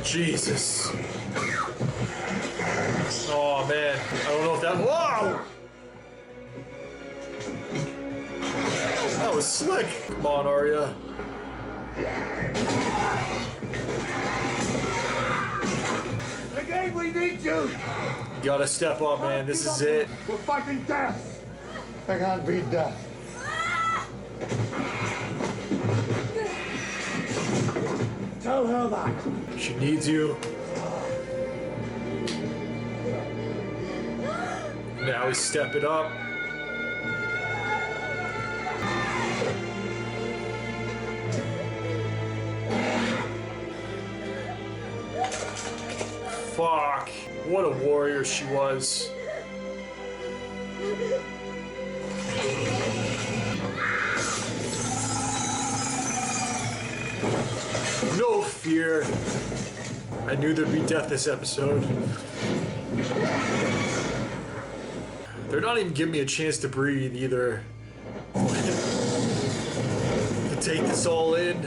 Jesus. Oh man, I don't know if that. Whoa! That was slick. Come on, Arya. Again, we need you. You gotta step up, man. This is it. We're fighting death. I can't beat death. Tell her that. She needs you. Now he's stepping up. Fuck. What a warrior she was. No fear. I knew there'd be death this episode. They're not even giving me a chance to breathe either. To take this all in,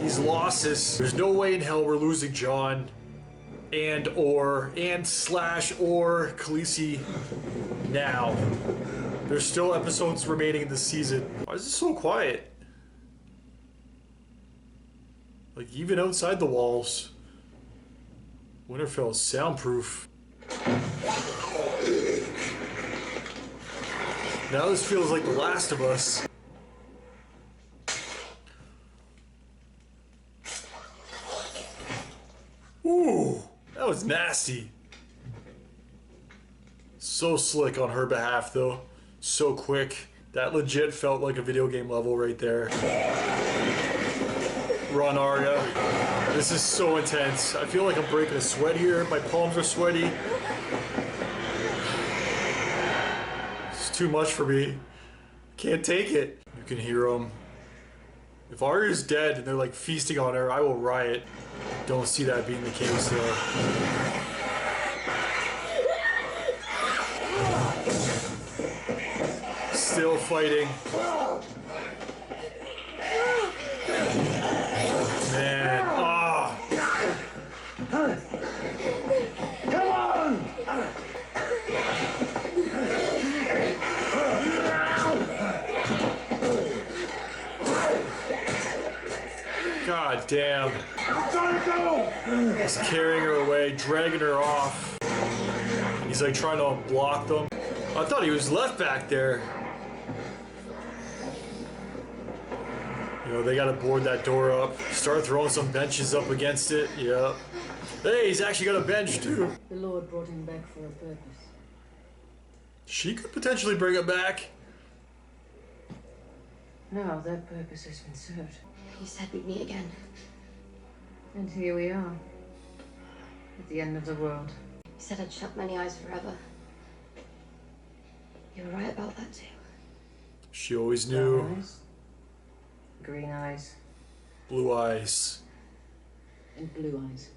these losses. There's no way in hell we're losing Jon and slash Khaleesi now. There's still episodes remaining in this season. Why is this so quiet? Like, even outside the walls. Winterfell's soundproof. Now this feels like The Last of Us. Ooh, that was nasty. So slick on her behalf, though. So quick. That legit felt like a video game level right there. Run, Arya. This is so intense. I feel like I'm breaking a sweat here. My palms are sweaty. It's too much for me. Can't take it. You can hear them. If Arya's dead and they're like feasting on her, I will riot. Don't see that being the case though. Still fighting. Man, Come on! God damn. Gotta go! He's carrying her away, dragging her off. He's like trying to block them. I thought he was left back there. You know, they gotta board that door up. Start throwing some benches up against it. Yep. Hey, he's actually got a bench too. The Lord brought him back for a purpose. She could potentially bring it back. No, that purpose has been served. You said we'd meet again. And here we are. At the end of the world. You said I'd shut many eyes forever. You were right about that too. She always knew. Brown eyes, green eyes, Blue eyes. and blue eyes.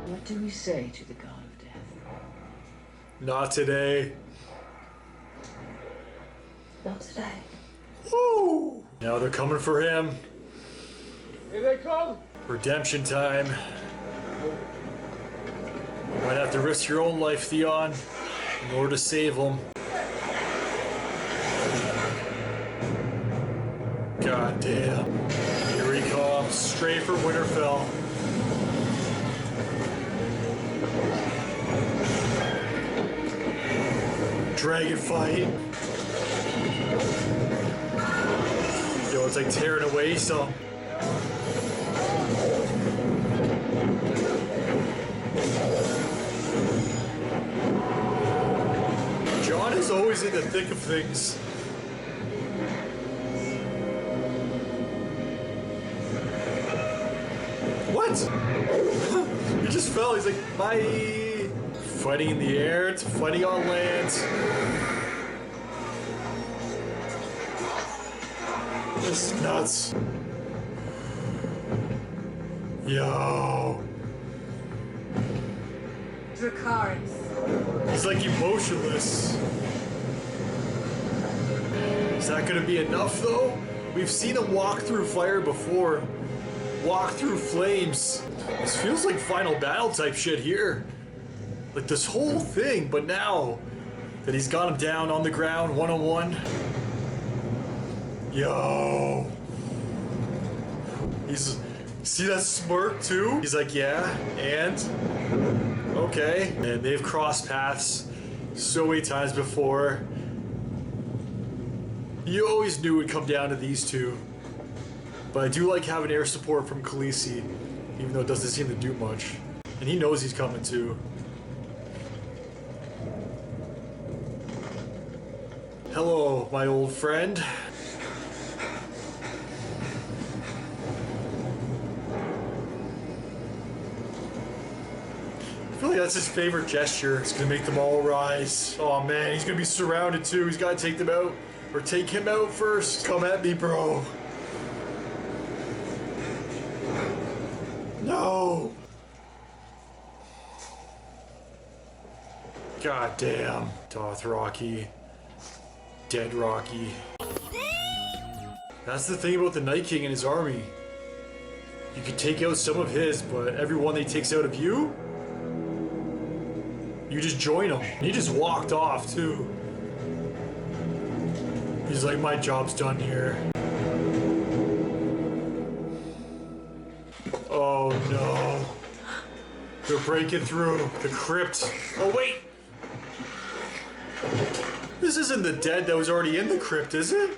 What do we say to the god of death? Not today. Not today. Woo! Now they're coming for him. Here they come! Redemption time. You might have to risk your own life, Theon, in order to save him. God damn. Here he comes, straight for Winterfell. Dragon fight. Yo, it's like tearing away some. Jon is always in the thick of things. What? He just fell. He's like, bye. Fighting in the air to fighting on land. This is nuts. Yo. Dracarys. He's like emotionless. He's that gonna be enough though? We've seen him walk through fire before. Walk through flames. This feels like final battle type shit here. Like this whole thing, but now that he's got him down on the ground, one-on-one. Yo. See that smirk too? He's like, yeah, and? Okay. And they've crossed paths so many times before. You always knew it would come down to these two. But I do like having air support from Khaleesi, even though it doesn't seem to do much. And he knows he's coming too. Hello, my old friend. I feel like that's his favorite gesture. It's gonna make them all rise. Oh man, he's gonna be surrounded too. He's gotta take them out. Or take him out first. Come at me, bro. No. God damn. Dothraki. Dead Rocky. That's the thing about the Night King and his army. You can take out some of his, but everyone he takes out of you, you just join him. And he just walked off too. He's like, my job's done here. Oh no. They're breaking through the crypt. Oh wait! This isn't the dead that was already in the crypt, is it?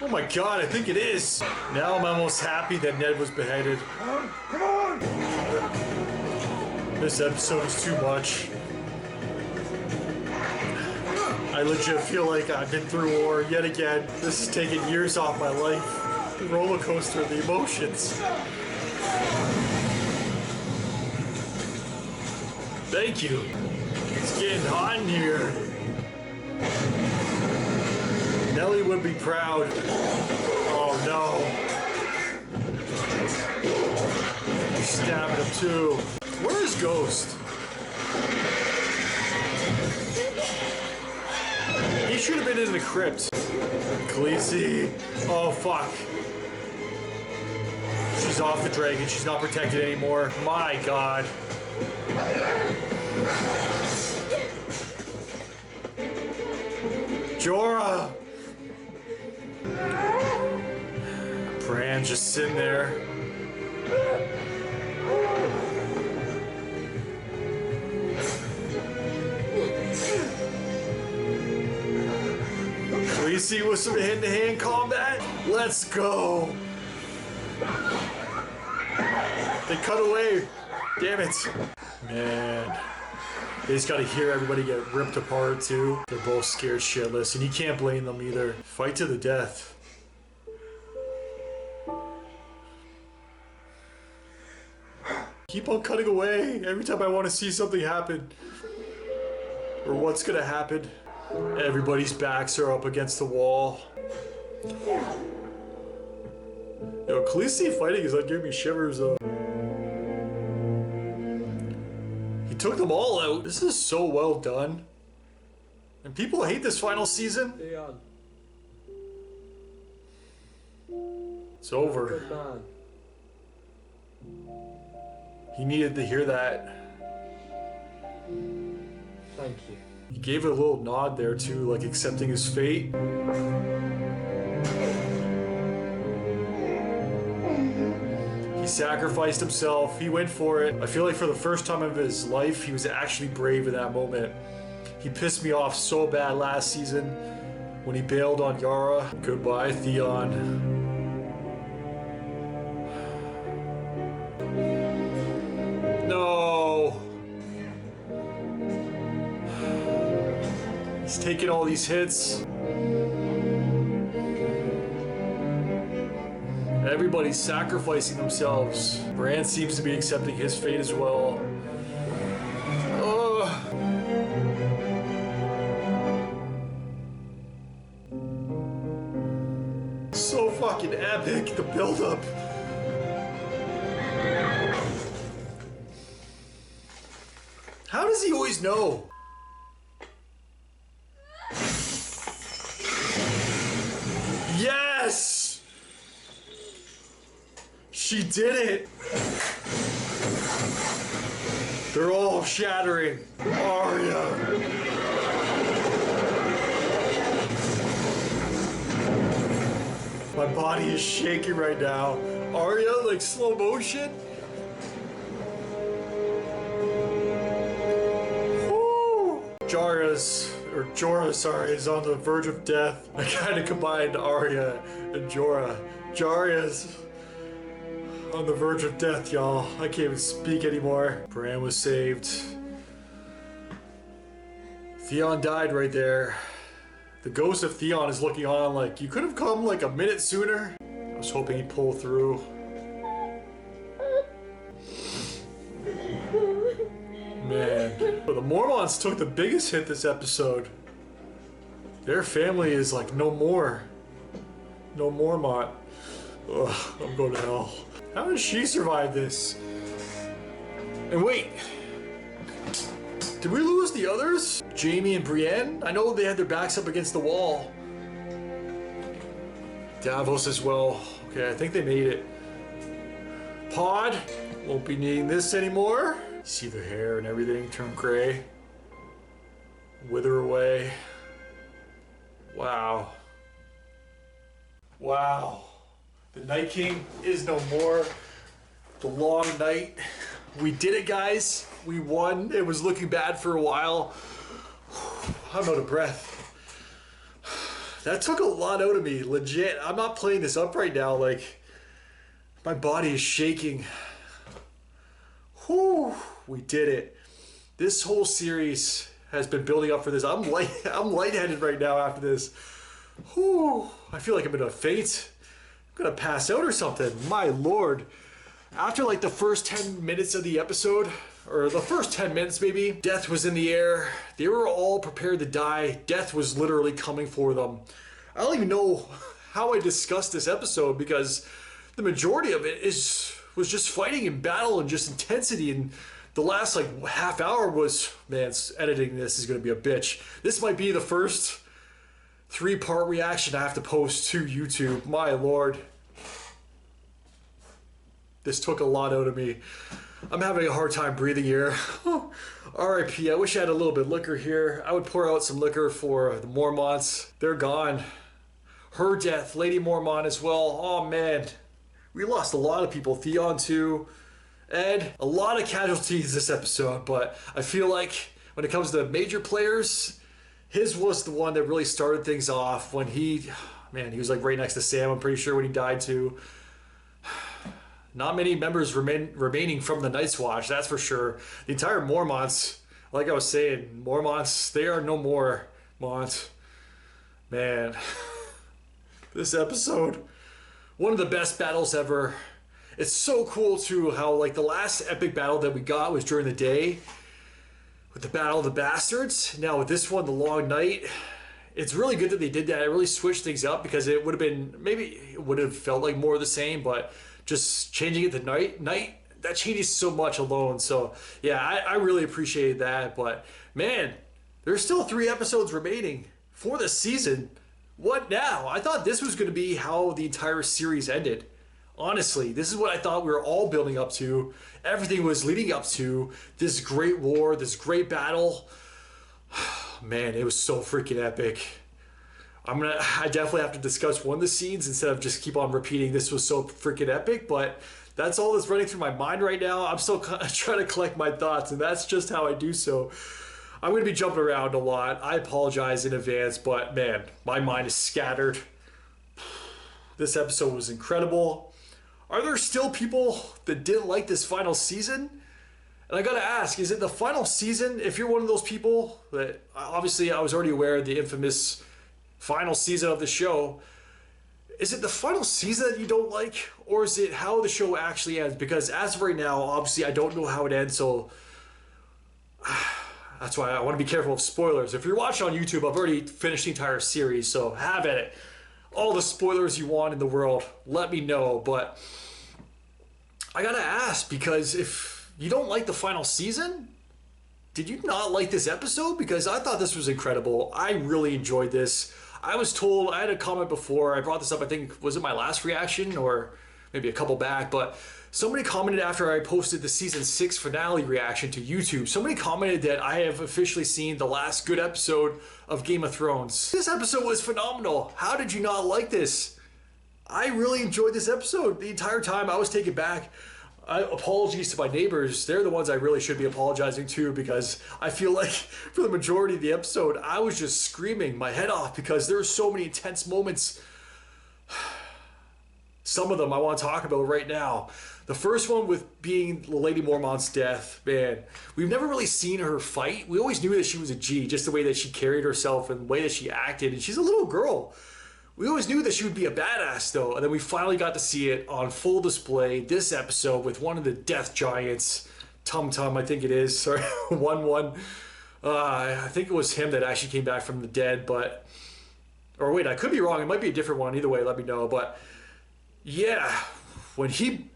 Oh my god, I think it is. Now I'm almost happy that Ned was beheaded. Come on! This episode is too much. I legit feel like I've been through war yet again. This has taken years off my life. The roller coaster, the emotions. Thank you. It's getting hot in here. Nellie would be proud. Oh no. You stabbed him too. Where is Ghost? He should have been in the crypt. Khaleesi. Oh fuck. She's off the dragon. She's not protected anymore. My god. Jorah! Bran just sitting there. Khaleesi with some hand-to-hand combat. Let's go. They cut away. Damn it. Man. They just gotta hear everybody get ripped apart too. They're both scared shitless, and you can't blame them either. Fight to the death. Keep on cutting away every time I want to see something happen. Or what's gonna happen. Everybody's backs are up against the wall. Yo, Khaleesi fighting is like giving me shivers though. He took them all out. This is so well done. And people hate this final season. Theon. It's over. Good man. He needed to hear that. Thank you. He gave it a little nod there too, like accepting his fate. He sacrificed himself. He went for it. I feel like for the first time of his life, he was actually brave in that moment. He pissed me off so bad last season when he bailed on Yara. Goodbye, Theon. No. He's taking all these hits. Everybody's sacrificing themselves. Bran seems to be accepting his fate as well. Ugh. So fucking epic, the buildup. How does he always know? She did it! They're all shattering. Arya! My body is shaking right now. Arya, like slow motion. Woo! Jorah, sorry, is on the verge of death. I kind of combined Arya and Jorah. Jorah's on the verge of death, y'all. I can't even speak anymore. Bran was saved. Theon died right there. The ghost of Theon is looking on like, you could have come like a minute sooner. I was hoping he'd pull through. Man. But the Mormonts took the biggest hit this episode. Their family is like no more. No Mormont. Ugh, I'm going to hell. How did she survive this? And wait. Did we lose the others? Jaime and Brienne? I know they had their backs up against the wall. Davos as well. Okay, I think they made it. Pod? Won't be needing this anymore. See their hair and everything turn gray. Wither away. Wow. Wow. The Night King is no more. The long night. We did it, guys. We won. It was looking bad for a while. I'm out of breath. That took a lot out of me, legit. I'm not playing this up right now. Like, my body is shaking. Whew, we did it. This whole series has been building up for this. I'm lightheaded right now after this. Whew, I feel like I'm gonna faint. I'm gonna pass out or something. My lord. After like the first 10 minutes of the episode, or the first 10 minutes maybe, death was in the air. They were all prepared to die. Death was literally coming for them. I don't even know how I discussed this episode because the majority of it was just fighting and battle and just intensity, and the last like half hour was, man, editing this is gonna be a bitch. This might be the first 3-part reaction I have to post to YouTube. My lord. This took a lot out of me. I'm having a hard time breathing here. R.I.P. I wish I had a little bit of liquor here. I would pour out some liquor for the Mormonts. They're gone. Her death, Lady Mormont as well. Oh man, we lost a lot of people. Theon too. Ed, a lot of casualties this episode, but I feel like when it comes to major players, his was the one that really started things off when he was like right next to Sam, I'm pretty sure, when he died too. Not many members remaining from the Night's Watch, that's for sure. The entire Mormonts, like I was saying, Mormonts, they are no more. Mont. Man. This episode, one of the best battles ever. It's so cool too how like the last epic battle that we got was during the day with the Battle of the Bastards. Now with this one, the Long Night, it's really good that they did that. It really switched things up because it would have been, maybe it would have felt like more of the same, but just changing it to night, that changes so much alone. So yeah, I really appreciated that. But man, there's still 3 episodes remaining for the season. What now? I thought this was going to be how the entire series ended. Honestly, this is what I thought we were all building up to. Everything was leading up to this great war, this great battle. Man, it was so freaking epic. I definitely have to discuss one of the scenes instead of just keep on repeating this was so freaking epic, but that's all that's running through my mind right now. I'm still trying to collect my thoughts, and that's just how I do so. I'm going to be jumping around a lot. I apologize in advance, but man, my mind is scattered. This episode was incredible. Are there still people that didn't like this final season? And I gotta ask, is it the final season? If you're one of those people that, obviously I was already aware of the infamous final season of the show, is it the final season that you don't like, or is it how the show actually ends? Because as of right now, obviously I don't know how it ends, so that's why I want to be careful of spoilers. If you're watching on YouTube, I've already finished the entire series, so have at it. All the spoilers you want in the world, let me know. But I gotta ask, because if you don't like the final season, did you not like this episode? Because I thought this was incredible. I really enjoyed this. I was told, I had a comment before, I brought this up, I think, was it my last reaction or maybe a couple back, but somebody commented after I posted the season 6 finale reaction to YouTube. Somebody commented that I have officially seen the last good episode of Game of Thrones. This episode was phenomenal. How did you not like this? I really enjoyed this episode. The entire time I was taken back. Apologies to my neighbors. They're the ones I really should be apologizing to, because I feel like for the majority of the episode, I was just screaming my head off because there were so many intense moments. Some of them I want to talk about right now. The first one with being Lady Mormont's death, man. We've never really seen her fight. We always knew that she was a G, just the way that she carried herself and the way that she acted. And she's a little girl. We always knew that she would be a badass, though, and then we finally got to see it on full display this episode with one of the death giants, Tum Tum, I think it is, sorry, 1-1. I think it was him that actually came back from the dead, but... Or wait, I could be wrong, it might be a different one, either way, let me know, but... Yeah, when he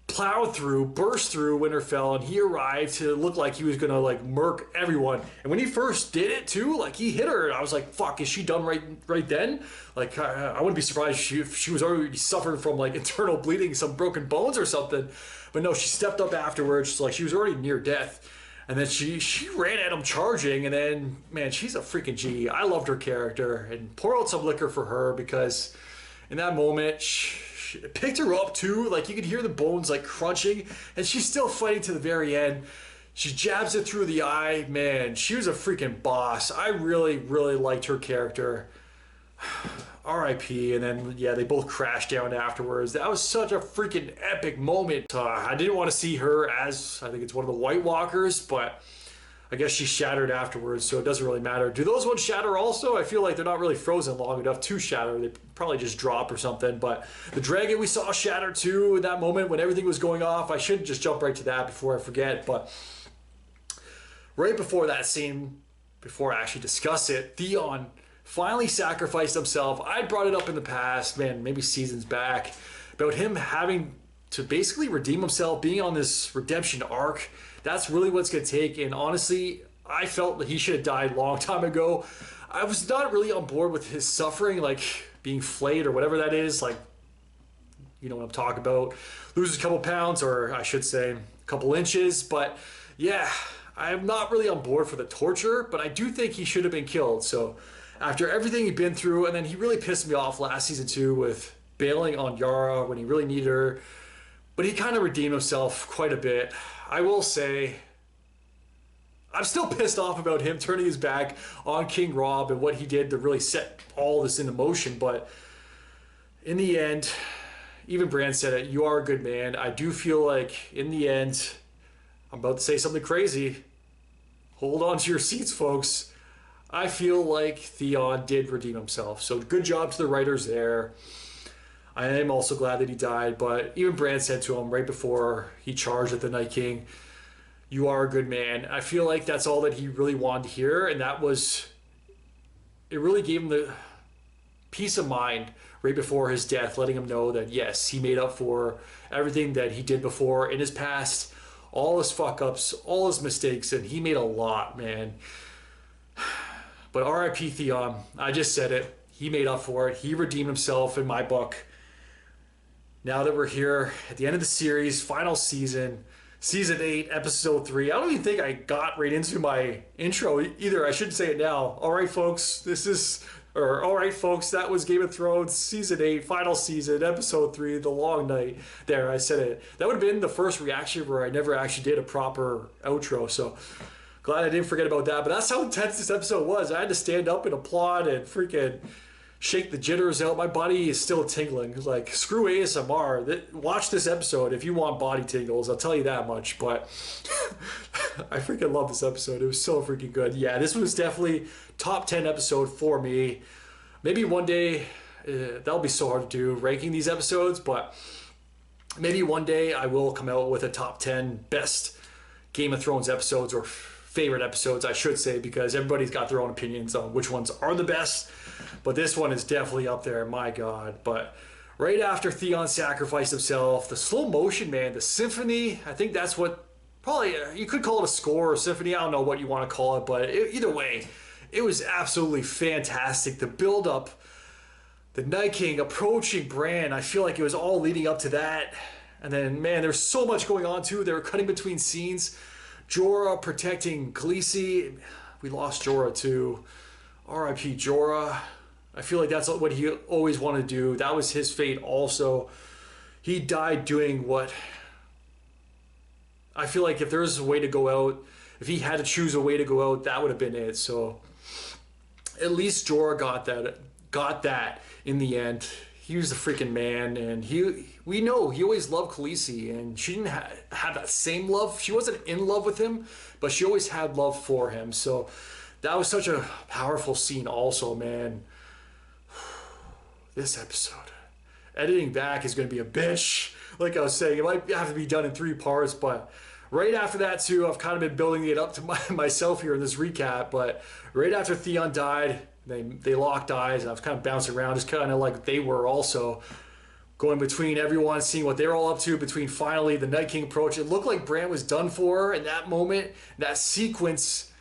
plowed through, burst through Winterfell, and he arrived to look like he was gonna like murk everyone. And when he first did it too, like he hit her, and I was like, "Fuck, is she done right then?" Like I wouldn't be surprised if she was already suffering from like internal bleeding, some broken bones or something. But no, she stepped up afterwards, like she was already near death. And then she ran at him charging, and then man, she's a freaking G. I loved her character, and pour out some liquor for her because in that moment. It picked her up too, like you could hear the bones like crunching, and she's still fighting to the very end. She jabs it through the eye. Man, she was a freaking boss. I really liked her character. R.I.P. And then yeah, they both crashed down afterwards. That was such a freaking epic moment. I didn't want to see her as, I think it's one of the White Walkers, but I guess she shattered afterwards, so it doesn't really matter. Do those ones shatter also? I feel like they're not really frozen long enough to shatter. They probably just drop or something. But the dragon we saw shatter too in that moment when everything was going off. I should just jump right to that before I forget. But right before that scene, before I actually discuss it, Theon finally sacrificed himself. I brought it up in the past, man, maybe seasons back, about him having to basically redeem himself, being on this redemption arc. That's really what's going to take. And honestly, I felt that he should have died a long time ago. I was not really on board with his suffering, like being flayed or whatever that is. Like, you know what I'm talking about. Loses a couple pounds, or I should say a couple inches. But yeah, I'm not really on board for the torture, but I do think he should have been killed. So after everything he'd been through, and then he really pissed me off last season too with bailing on Yara when he really needed her. But he kind of redeemed himself quite a bit. I will say, I'm still pissed off about him turning his back on King Rob and what he did to really set all this into motion. But in the end, even Bran said it, you are a good man. I do feel like in the end, I'm about to say something crazy. Hold on to your seats, folks. I feel like Theon did redeem himself. So good job to the writers there. I am also glad that he died, but even Bran said to him right before he charged at the Night King, you are a good man. I feel like that's all that he really wanted to hear, and that was, it really gave him the peace of mind right before his death, letting him know that yes, he made up for everything that he did before in his past, all his fuck-ups, all his mistakes, and he made a lot, man. But R.I.P. Theon, I just said it. He made up for it. He redeemed himself in my book. Now that we're here at the end of the series, final season, season 8, episode 3. I don't even think I got right into my intro either. I should say it now. All right, folks, all right, folks, that was Game of Thrones, season 8, final season, episode 3, The Long Night. There, I said it. That would have been the first reaction where I never actually did a proper outro, so glad I didn't forget about that. But that's how intense this episode was. I had to stand up and applaud and freaking shake the jitters out. My body is still tingling. Like, screw ASMR. Watch this episode if you want body tingles. I'll tell you that much. But I freaking love this episode. It was so freaking good. Yeah, this was definitely top 10 episode for me. Maybe one day, that'll be so hard to do, ranking these episodes. But maybe one day I will come out with a top 10 best Game of Thrones episodes, or favorite episodes, I should say, because everybody's got their own opinions on which ones are the best. But this one is definitely up there, my God. But right after Theon sacrificed himself, the slow motion, man, the symphony, I think that's what, probably, you could call it a score or symphony, I don't know what you want to call it, but either way, it was absolutely fantastic. The build up, the Night King approaching Bran. I feel like it was all leading up to that. And then, man, there's so much going on too. They were cutting between scenes. Jorah protecting Khaleesi. We lost Jorah too. R.I.P. Jorah. I feel like that's what he always wanted to do. That was his fate also. He died doing what... I feel like if there's a way to go out, if he had to choose a way to go out, that would have been it. So at least Jorah got that in the end. He was the freaking man, and we know he always loved Khaleesi, and she didn't have that same love. She wasn't in love with him, but she always had love for him. So that was such a powerful scene also, man. This episode. Editing back is going to be a bitch. Like I was saying, it might have to be done in 3 parts, but right after that too, I've kind of been building it up to myself here in this recap, but right after Theon died, they locked eyes, and I was kind of bouncing around, just kind of like they were also, going between everyone, seeing what they're all up to, between finally the Night King approach. It looked like Bran was done for in that moment, that sequence.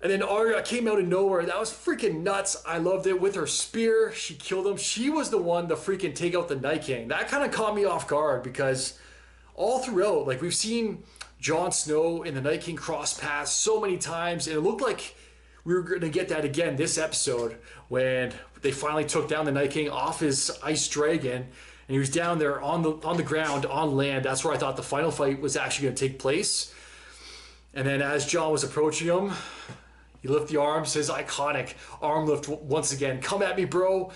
And then Arya came out of nowhere. That was freaking nuts. I loved it. With her spear, she killed him. She was the one to freaking take out the Night King. That kind of caught me off guard, because all throughout, like, we've seen Jon Snow and the Night King cross paths so many times, and it looked like we were going to get that again this episode when they finally took down the Night King off his ice dragon, and he was down there on the ground, on land. That's where I thought the final fight was actually going to take place. And then as Jon was approaching him, he lifted the arms, his iconic arm lift once again. Come at me, bro.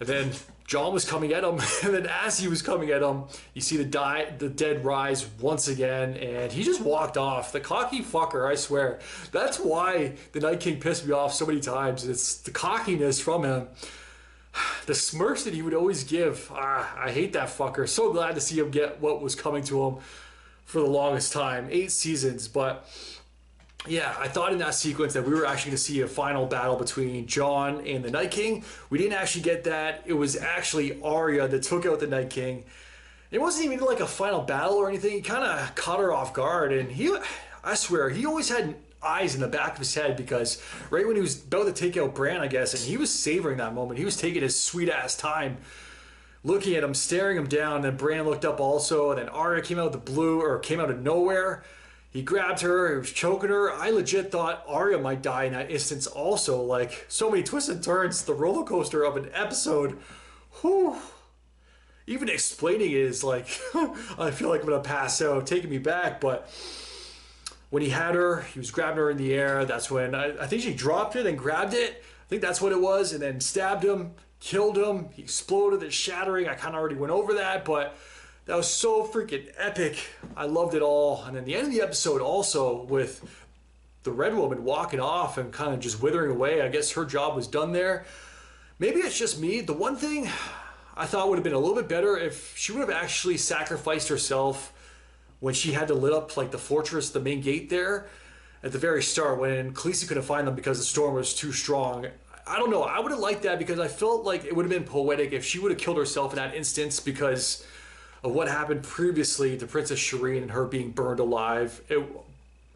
And then Jon was coming at him, and then as he was coming at him, you see the dead rise once again, and he just walked off. The cocky fucker, I swear. That's why the Night King pissed me off so many times. It's the cockiness from him. The smirks that he would always give. I hate that fucker. So glad to see him get what was coming to him for the longest time. 8 seasons, but... yeah, I thought in that sequence that we were actually going to see a final battle between Jon and the Night King. We didn't actually get that. It was actually Arya that took out the Night King. It wasn't even like a final battle or anything. He kind of caught her off guard, and I swear, he always had eyes in the back of his head, because right when he was about to take out Bran, I guess, and he was savoring that moment. He was taking his sweet-ass time, looking at him, staring him down, and then Bran looked up also, and then Arya came out of the blue, or came out of nowhere. He grabbed her, he was choking her. I legit thought Arya might die in that instance also. Like, so many twists and turns, the roller coaster of an episode. Whew. Even explaining it is like, I feel like I'm gonna pass out, taking me back. But when he had her, he was grabbing her in the air. That's when, I think she dropped it and grabbed it. I think that's what it was, and then stabbed him, killed him. He exploded, it's shattering. I kind of already went over that, but that was so freaking epic. I loved it all. And then the end of the episode also, with the Red Woman walking off and kind of just withering away. I guess her job was done there. Maybe it's just me. The one thing I thought would have been a little bit better if she would have actually sacrificed herself when she had to lit up like the fortress, the main gate there at the very start, when Khaleesi couldn't find them because the storm was too strong. I don't know. I would have liked that, because I felt like it would have been poetic if she would have killed herself in that instance, because of what happened previously to Princess Shireen and her being burned alive.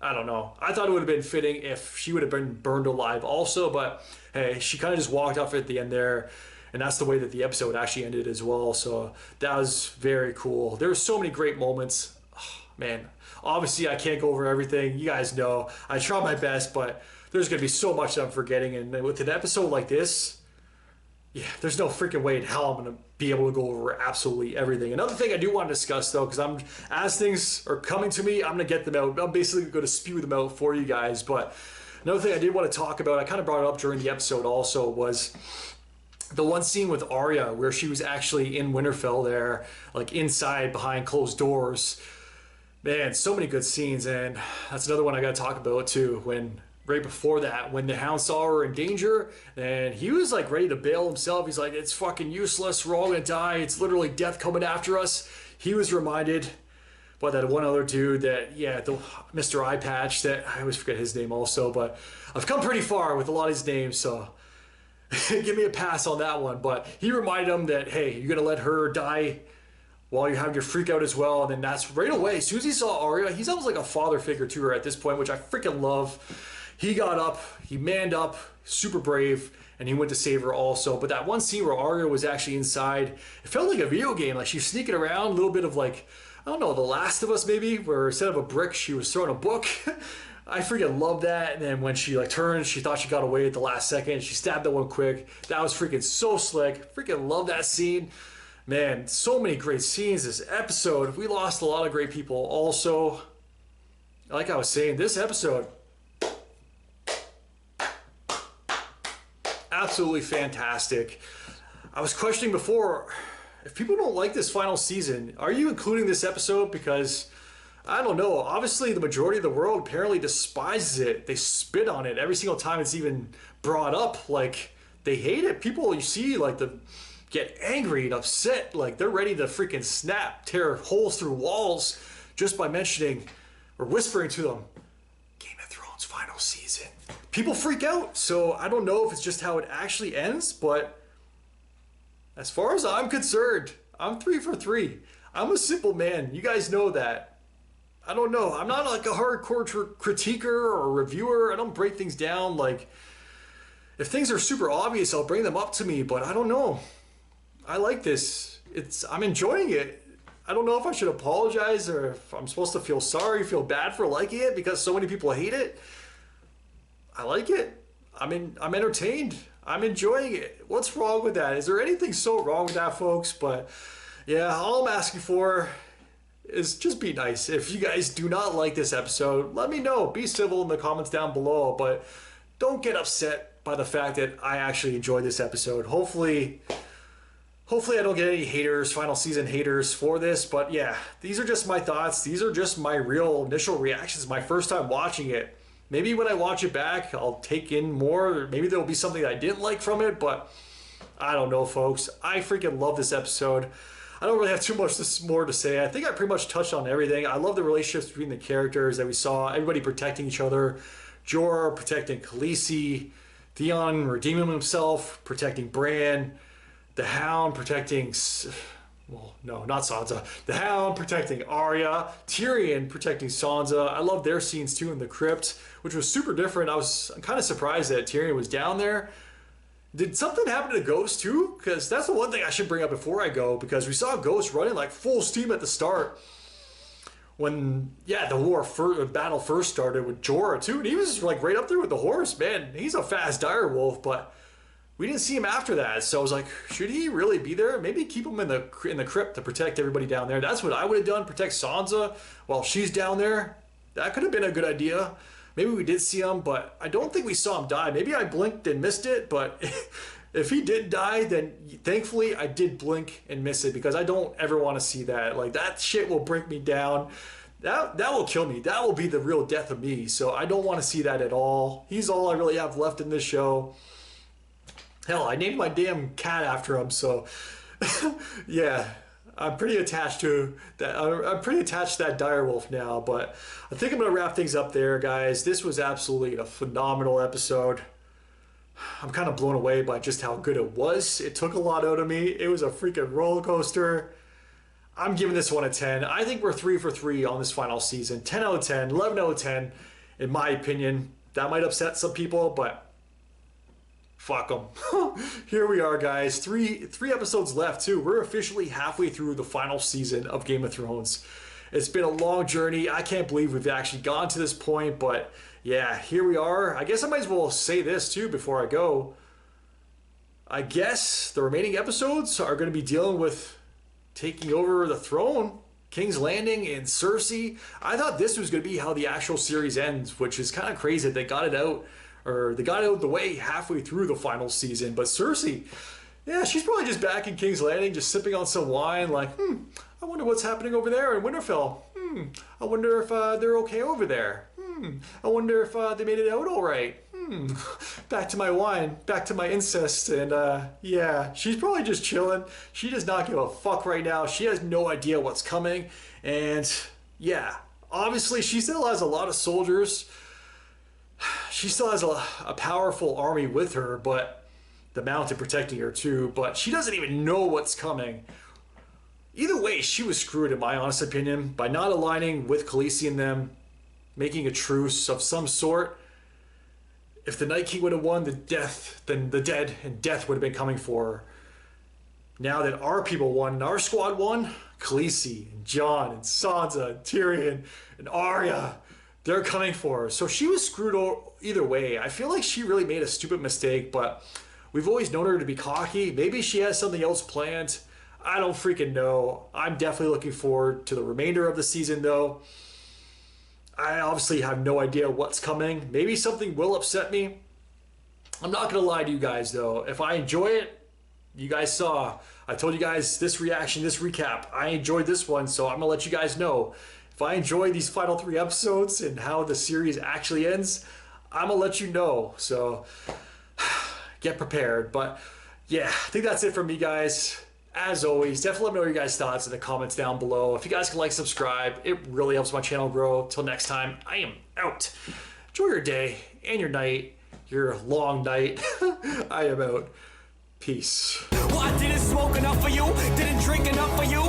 I don't know. I thought it would have been fitting if she would have been burned alive also, but hey, she kind of just walked off at the end there, and that's the way that the episode actually ended as well. So that was very cool. There were so many great moments. Oh, man, obviously I can't go over everything. You guys know I try my best, but there's going to be so much that I'm forgetting, and with an episode like this, yeah, there's no freaking way in hell I'm going to be able to go over absolutely everything. Another thing I do want to discuss, though, because as things are coming to me, I'm going to get them out. I'm basically going to spew them out for you guys. But another thing I did want to talk about, I kind of brought it up during the episode also, was the one scene with Arya where she was actually in Winterfell there, like inside behind closed doors. Man, so many good scenes, and that's another one I got to talk about too, when right before that, when the Hound saw her in danger, and he was like ready to bail himself. He's like, it's fucking useless, we're all gonna die, it's literally death coming after us. He was reminded by that one other dude that, yeah, the Mr. Eye Patch, that I always forget his name also, but I've come pretty far with a lot of his names, so give me a pass on that one. But he reminded him that, hey, you're gonna let her die while you have your freak out as well. And then that's right away, as soon as he saw Arya, he's almost like a father figure to her at this point, which I freaking love. He got up, he manned up, super brave, and he went to save her also. But that one scene where Arya was actually inside, it felt like a video game. Like she was sneaking around, a little bit of like, I don't know, The Last of Us maybe, where instead of a brick, she was throwing a book. I freaking love that. And then when she like turned, she thought she got away at the last second. She stabbed that one quick. That was freaking so slick. Freaking love that scene. Man, so many great scenes this episode. We lost a lot of great people also. Like I was saying, this episode, absolutely fantastic. I was questioning before, if people don't like this final season, are you including this episode? Because I don't know, obviously the majority of the world apparently despises it. They spit on it every single time it's even brought up. Like, they hate it. People you see like get angry and upset, like they're ready to freaking snap, tear holes through walls just by mentioning or whispering to them, Game of Thrones final season. People freak out, so I don't know if it's just how it actually ends, but as far as I'm concerned, I'm 3 for 3. I'm a simple man. You guys know that. I don't know. I'm not like a hardcore critiquer or reviewer. I don't break things down. Like, if things are super obvious, I'll bring them up to me, but I don't know. I like this. I'm enjoying it. I don't know if I should apologize or if I'm supposed to feel sorry, feel bad for liking it because so many people hate it. I like it. I'm entertained. I'm enjoying it. What's wrong with that? Is there anything so wrong with that, folks? But yeah, all I'm asking for is just be nice. If you guys do not like this episode, let me know. Be civil in the comments down below, but don't get upset by the fact that I actually enjoyed this episode. Hopefully I don't get any haters, final season haters for this, but yeah, these are just my thoughts. These are just my real initial reactions, my first time watching it. Maybe when I watch it back, I'll take in more. Maybe there'll be something I didn't like from it, but I don't know, folks. I freaking love this episode. I don't really have too much more to say. I think I pretty much touched on everything. I love the relationships between the characters that we saw. Everybody protecting each other. Jorah protecting Khaleesi. Theon redeeming himself, protecting Bran. The Hound protecting, well, no, not Sansa. The Hound protecting Arya. Tyrion protecting Sansa. I love their scenes too in the crypt, which was super different. I'm kind of surprised that Tyrion was down there. Did something happen to Ghost too? Because that's the one thing I should bring up before I go, because we saw Ghost running like full steam at the start when, yeah, the battle first started with Jorah too, and he was like right up there with the horse. Man, he's a fast dire wolf, but we didn't see him after that, so I was like, should he really be there? Maybe keep him in the crypt to protect everybody down there. That's what I would have done, protect Sansa while she's down there. That could have been a good idea. Maybe we did see him, but I don't think we saw him die. Maybe I blinked and missed it, but if he did die, then thankfully I did blink and miss it, because I don't ever want to see that. Like, that shit will break me down. That will kill me. That will be the real death of me, so I don't want to see that at all. He's all I really have left in this show. Hell, I named my damn cat after him, so yeah, I'm pretty attached to that. I'm pretty attached to that direwolf now, but I think I'm gonna wrap things up there, guys. This was absolutely a phenomenal episode. I'm kind of blown away by just how good it was. It took a lot out of me. It was a freaking roller coaster. I'm giving this one a 10. I think we're 3 for 3 on this final season. 10 out of 10, 11 out of 10, in my opinion. That might upset some people, but fuck them. Here we are, guys. Three episodes left, too. We're officially halfway through the final season of Game of Thrones. It's been a long journey. I can't believe we've actually gone to this point, but yeah, here we are. I guess I might as well say this, too, before I go. I guess the remaining episodes are going to be dealing with taking over the throne, King's Landing, and Cersei. I thought this was going to be how the actual series ends, which is kind of crazy that they got it out. Or they got out the way halfway through the final season. But Cersei, yeah, she's probably just back in King's Landing, just sipping on some wine, like, I wonder what's happening over there in Winterfell. I wonder if they're okay over there. I wonder if they made it out all right. Back to my wine, back to my incest, and yeah, she's probably just chilling. She does not give a fuck right now. She has no idea what's coming, and yeah, obviously she still has a lot of soldiers. She still has a powerful army with her, but the Mountain protecting her too, but she doesn't even know what's coming. Either way, she was screwed in my honest opinion by not aligning with Khaleesi and them, making a truce of some sort. if the Night King would have won, then the dead and death would have been coming for her. Now that our people won and our squad won, Khaleesi and Jon and Sansa and Tyrion and Arya, they're coming for her. So she was screwed either way. I feel like she really made a stupid mistake, but we've always known her to be cocky. Maybe she has something else planned. I don't freaking know. I'm definitely looking forward to the remainder of the season, though. I obviously have no idea what's coming. Maybe something will upset me. I'm not going to lie to you guys, though. If I enjoy it, you guys saw. I told you guys this reaction, this recap. I enjoyed this one, so I'm going to let you guys know. If I enjoy these final 3 episodes and how the series actually ends, I'm going to let you know. So get prepared. But yeah, I think that's it from me, guys. As always, definitely let me know your guys' thoughts in the comments down below. If you guys can like, subscribe, it really helps my channel grow. Till next time, I am out. Enjoy your day and your night, your long night. I am out. Peace. Well, I didn't smoke enough for you, didn't drink enough for you.